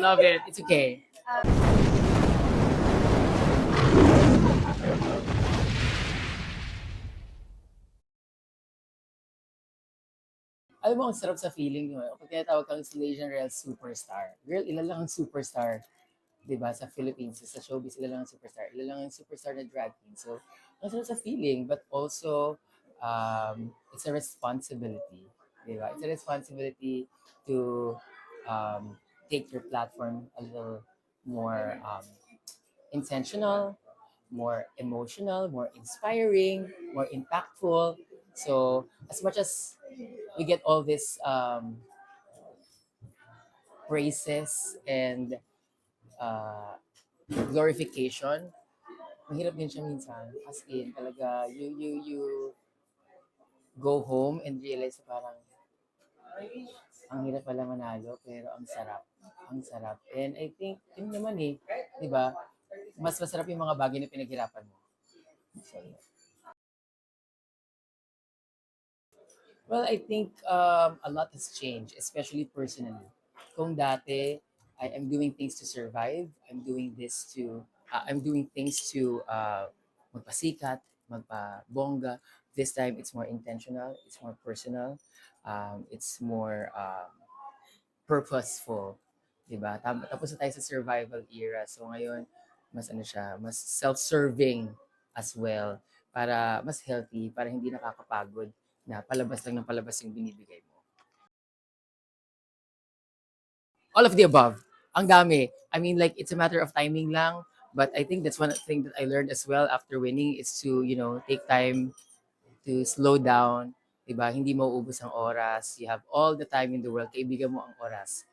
Love it. It's okay. Alam mo, ang sarap sa feeling mo. Kung tinatawag kang Malaysian Real Superstar. Girl, ilan lang ang superstar, di ba, sa Philippines, sa showbiz, ilan lang ang superstar. Ilan lang ang superstar na drag queen. So, ang sarap sa feeling, but also, it's a responsibility. Di ba? It's a responsibility to take your platform a little more intentional, more emotional, more inspiring, more impactful. So, as much as we get all this praises and uh, glorification, mahirap din siya minsan. As in, talaga, you go home and realize na parang, ang hirap pala manalo, pero ang sarap. Ang sarap. And I think, yun naman eh, di ba? Mas masarap yung mga bagay na pinaghirapan mo. So, yeah. Well, I think a lot has changed, especially personally. Kung dati, I am doing things to survive. I'm doing things to magpasikat, magpabongga. This time, it's more intentional, it's more personal, it's more purposeful. Diba? Tapos na tayo sa survival era. So ngayon, mas ano siya, mas self-serving as well para mas healthy, para hindi nakakapagod na palabas lang ng palabas yung binibigay mo. All of the above. Ang dami. I mean, like, it's a matter of timing lang. But I think that's one thing that I learned as well after winning is to, take time to slow down. Diba? Hindi mo ubos ang oras. You have all the time in the world. Kaibigan mo ang oras.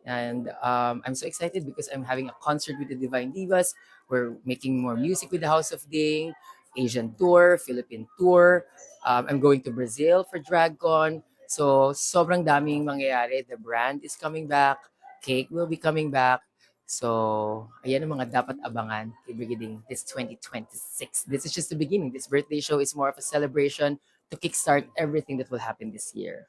And I'm so excited because I'm having a concert with the Divine Divas. We're making more music with the House of Ding, Asian tour, Philippine tour. I'm going to Brazil for DragCon. So, sobrang daming mangyayari. The brand is coming back. Cake will be coming back. So, ayan ang mga dapat abangan kay Brigading this 2026. This is just the beginning. This birthday show is more of a celebration to kickstart everything that will happen this year.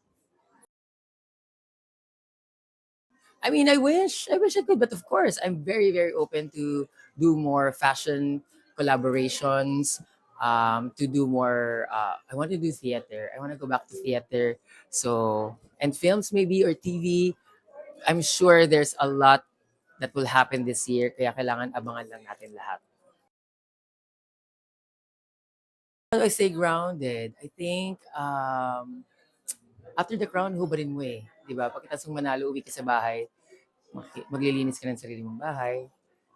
I mean, I wish I could, but of course, I'm very, very open to do more fashion collaborations, to do more, I want to do theater. I want to go back to theater. So, and films maybe or TV. I'm sure there's a lot that will happen this year, kaya kailangan abangan lang natin lahat. How do I stay grounded? I think, after the crown, hubarin mo eh. Di ba? Pagkatapos mong manalo, uwi ka sa bahay, maglilinis ka ng sarili mong bahay,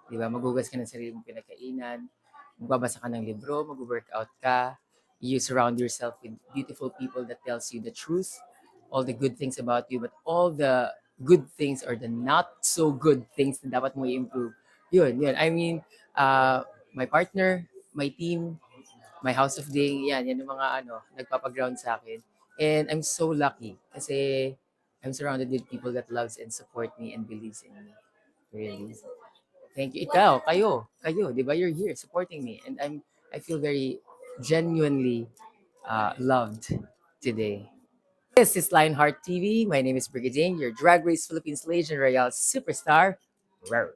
di ba? Maghugas ka ng sarili mong pinagkainan, magbabasa ka ng libro, mag-workout ka, you surround yourself with beautiful people that tells you the truth, all the good things about you, but all the good things or the not so good things na dapat mo i-improve. Yun. I mean, my partner, my team, my House of Ding, yan yung mga nagpapaground sa akin. And I'm so lucky kasi I'm surrounded with people that loves and support me and believes in me. Really. Thank you. Ikaw, kayo, di ba? You're here supporting me. And I feel very genuinely loved today. This is Lionheart TV. My name is Brigadine, your Drag Race Philippines Legend Royale Superstar. Rawr.